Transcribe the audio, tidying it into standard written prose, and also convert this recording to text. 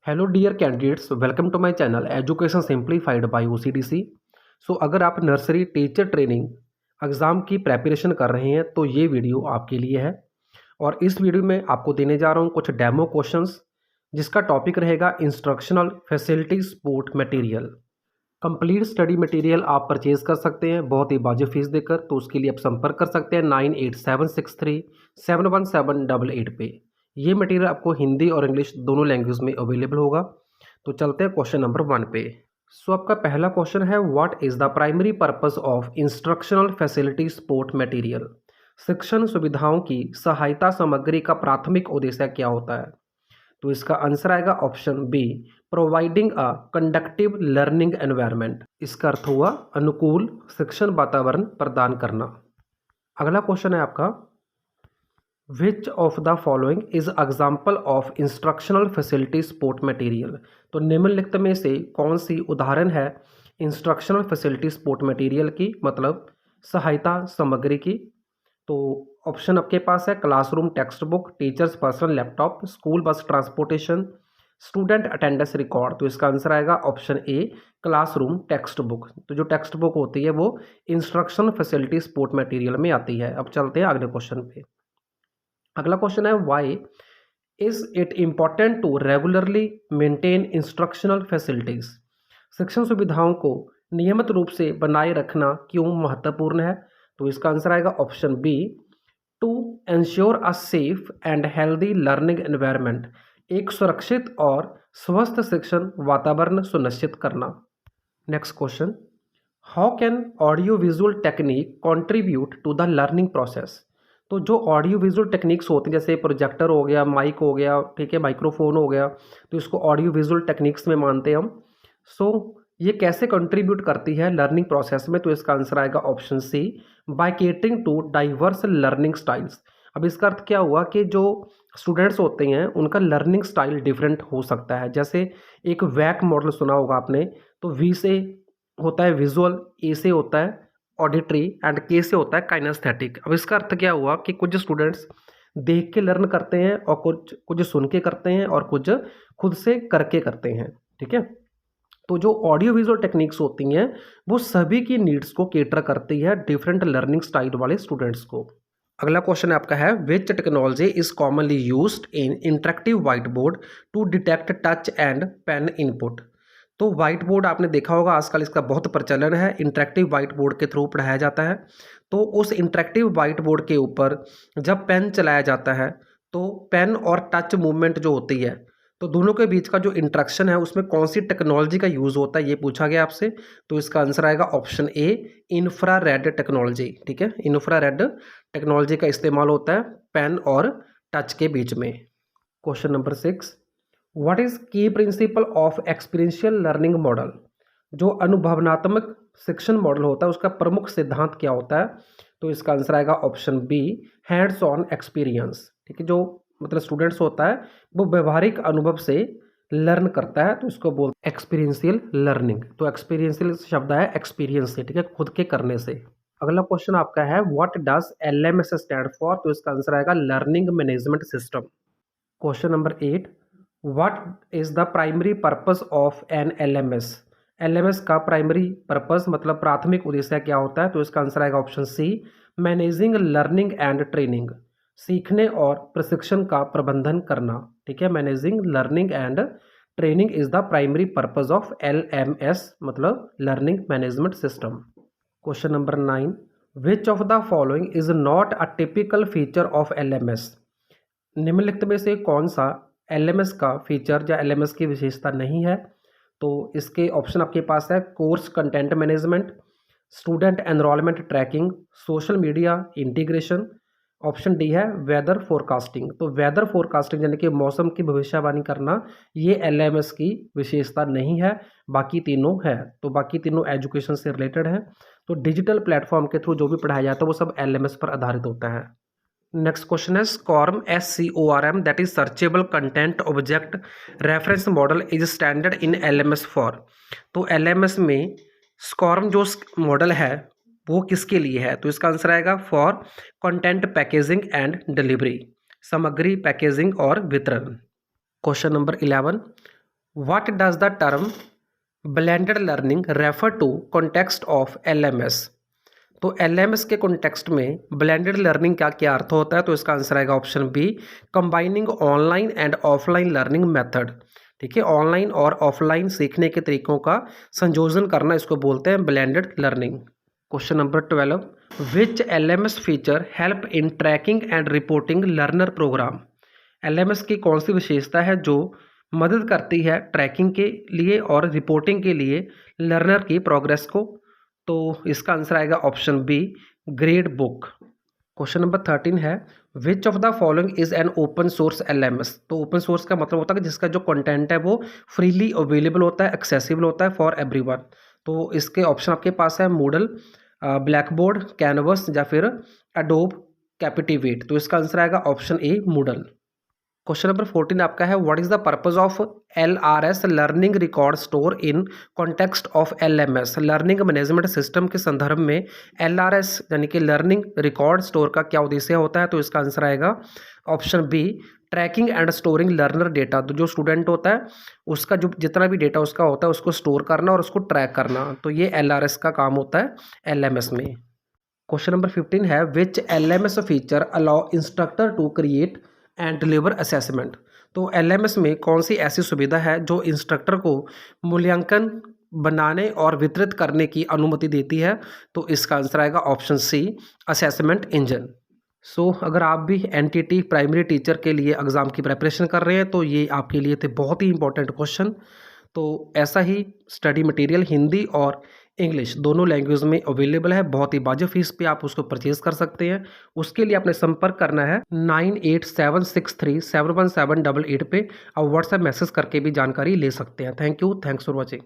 Hello dear candidates, welcome to my channel education simplified by OCDC. अगर आप nursery teacher training exam की preparation कर रहे हैं तो ये वीडियो आपके लिए है। और इस वीडियो में आपको देने जा रहा हूँ कुछ डेमो क्वेश्चंस, जिसका टॉपिक रहेगा instructional facility support material. Complete study material आप परचेज कर सकते हैं बहुत ही वाजिब फीस देकर। तो उसके लिए आप संपर्क कर सकते हैं 9876371788 पे। ये मटेरियल आपको हिंदी और इंग्लिश दोनों लैंग्वेज में अवेलेबल होगा। तो चलते हैं क्वेश्चन नंबर 1 पे। आपका पहला क्वेश्चन है, what is the primary purpose of instructional facility support material. शिक्षण सुविधाओं की सहायता सामग्री का प्राथमिक उद्देश्य क्या होता है। तो इसका आंसर आएगा option B, providing a conductive learning environment. इसका अर्थ हुआ अनुकूल शिक्षण वातावरण प्रदान करना। अगला क्वेश्चन है आपका, विच of the following is example of instructional facility support material. तो निम्नलिखित में से कौन सी उदाहरण है इंस्ट्रक्शनल फैसिलिटी सपोर्ट मटेरियल की, मतलब सहायता सामग्री की। तो ऑप्शन आपके पास है classroom text book, teachers personal laptop, school bus transportation, student attendance record. तो इसका आंसर आएगा option A, classroom text book. तो जो टेक्स्ट बुक होती है वो इंस्ट्रक्शन फैसिलिटी सपोर्ट मटेरियल में आती है। अब चलते हैं अगले क्वेश्चन पे। अगला क्वेश्चन है, why is it important to regularly maintain instructional facilities. शिक्षण सुविधाओं को नियमित रूप से बनाए रखना क्यों महत्वपूर्ण है। तो इसका आंसर आएगा option B, to ensure a safe and healthy learning environment. एक सुरक्षित और स्वस्थ शिक्षण वातावरण सुनिश्चित करना। Next question, how can audio visual technique contribute to the learning process. तो जो ऑडियो विजुअल टेक्निक्स होती हैं, जैसे प्रोजेक्टर हो गया, माइक हो गया, ठीक है, माइक्रोफोन हो गया, तो इसको ऑडियो विजुअल टेक्निक्स में मानते हैं हम। ये कैसे कंट्रीब्यूट करती है लर्निंग प्रोसेस में। तो इसका आंसर आएगा option C, by catering to diverse learning styles. अब इसका अर्थ क्या हुआ कि जो स्टूडेंट्स होते हैं उनका लर्निंग स्टाइल डिफरेंट हो सकता है। जैसे एक वैक मॉडल सुना होगा आपने, तो वी से होता है विजुअल, ए से होता है ऑडिटरी एंड के से होता है काइनेस्थेटिक। अब इसका अर्थ क्या हुआ कि कुछ स्टूडेंट्स देख के लर्न करते हैं और कुछ कुछ सुन के करते हैं और कुछ खुद से करके करते हैं, ठीक है। तो जो ऑडियो विजुअल टेक्निक्स होती हैं वो सभी की नीड्स को केटर करती है, डिफरेंट लर्निंग स्टाइल वाले स्टूडेंट्स को। अगला क्वेश्चन आपका है, which technology is commonly used in interactive white board to detect touch and pen input. तो व्हाइट बोर्ड आपने देखा होगा, आजकल इसका बहुत प्रचलन है, इंटरेक्टिव व्हाइट बोर्ड के थ्रू पढ़ाया जाता है। तो उस इंटरेक्टिव व्हाइट बोर्ड के ऊपर जब पेन चलाया जाता है तो पेन और टच मूवमेंट जो होती है, तो दोनों के बीच का जो इंटरेक्शन है उसमें कौन सी टेक्नोलॉजी का यूज़ होता है, ये पूछा गया आपसे। तो इसका आंसर आएगा ऑप्शन ए, इंफ्रारेड टेक्नोलॉजी, ठीक है। इंफ्रारेड टेक्नोलॉजी का इस्तेमाल होता है पेन और टच के बीच में। क्वेश्चन नंबर 6, व्हाट इज की principle of experiential learning model. जो अनुभवनात्मक शिक्षण मॉडल होता है उसका प्रमुख सिद्धांत क्या होता है। तो इसका आंसर आएगा option B, hands on experience, ठीक है। जो मतलब स्टूडेंट्स होता है वो व्यवहारिक अनुभव से लर्न करता है, तो इसको बोलते हैं एक्सपीरियंशियल लर्निंग। तो एक्सपीरियंशियल शब्द है एक्सपीरियंस से, ठीक है, खुद के करने से। अगला क्वेश्चन आपका है, what does LMS stand for. तो इसका आंसर आएगा learning management system. Question number 8, what is the primary purpose of an LMS. LMS का प्राइमरी पर्पस मतलब प्राथमिक उद्देश्य क्या होता है। तो इसका आंसर आएगा option C, managing learning and training. सीखने और प्रशिक्षण का प्रबंधन करना, ठीक है। Managing learning and training is the primary purpose of LMS, मतलब learning management system. Question number 9, which of the following is not a typical feature of LMS. निम्नलिखित में से कौन सा एलएमएस का फीचर या एलएमएस की विशेषता नहीं है। तो इसके ऑप्शन आपके पास है, course content management, student enrollment tracking, social media integration. Option D है वेदर फोरकास्टिंग। तो वेदर फोरकास्टिंग यानी कि मौसम की भविष्यवाणी करना, ये एलएमएस की विशेषता नहीं है, बाकी तीनों है। तो बाकी तीनों एजुकेशन से रिलेटेड है। तो डिजिटल प्लेटफॉर्म के थ्रू जो भी पढ़ाया जाता है वो सब एलएमएस पर आधारित होता है। नेक्स्ट क्वेश्चन है, SCORM, SCORM, that is searchable content object reference model is standard in LMS for. तो LMS में SCORM जो मॉडल है वो किसके लिए है। तो इसका आंसर आएगा for content packaging and delivery, सामग्री पैकेजिंग और वितरण। Question number 11, what does the term blended learning refer to context of LMS. तो एलएमएस के कॉन्टेक्स्ट में ब्लेंडेड लर्निंग का क्या अर्थ होता है? तो इसका आंसर आएगा option B, combining online and offline learning method. ठीक है, ऑनलाइन और ऑफलाइन सीखने के तरीकों का संयोजन करना, इसको बोलते हैं blended learning. Question number 12, which LMS feature help in tracking and reporting learner program. LMS की कौन सी विशेषता है जो मदद करती है ट्रैकिंग के लिए और रिपोर्टिंग के लिए लर्नर की प्रोग्रेस को? तो इसका आंसर आएगा option B, grade book. Question number 13 है, which of the following is an open source LMS. तो ओपन सोर्स का मतलब होता है कि जिसका जो कंटेंट है वो फ्रीली अवेलेबल होता है, एक्सेसिबल होता है फॉर एवरीवन। तो इसके ऑप्शन आपके पास है मूडल, ब्लैक बोर्ड, कैनवस या फिर एडोब कैपिटिवेट। तो इसका आंसर आएगा option A, Moodle. Question number 14 आपका है, what is the purpose of LRS learning record store in context of LMS। Learning management system के संदर्भ में LRS यानी कि लर्निंग रिकॉर्ड स्टोर का क्या उद्देश्य होता है? तो इसका आंसर आएगा option B, tracking and storing learner data. तो जो स्टूडेंट होता है उसका जो जितना भी डेटा उसका होता है उसको स्टोर करना और उसको ट्रैक करना, तो ये LRS का काम होता है LMS में। क्वेश्चन नंबर 15 है, which LMS feature allow instructor to create and deliver assessment. तो LMS में कौन सी ऐसी सुविधा है जो इंस्ट्रक्टर को मूल्यांकन बनाने और वितरित करने की अनुमति देती है? तो इसका आंसर आएगा ऑप्शन सी, असेसमेंट इंजन। सो अगर आप भी NTT प्राइमरी टीचर के लिए एग्ज़ाम की प्रिपरेशन कर रहे हैं तो ये आपके लिए थे बहुत ही इंपॉर्टेंट क्वेश्चन। तो ऐसा ही स्टडी मटेरियल हिंदी और इंग्लिश दोनों लैंग्वेज में अवेलेबल है, बहुत ही वाजिब फीस पे आप उसको परचेज़ कर सकते हैं। उसके लिए आपने संपर्क करना है 9876371788 पे। आप व्हाट्सएप मैसेज करके भी जानकारी ले सकते हैं। Thank you, thanks for watching.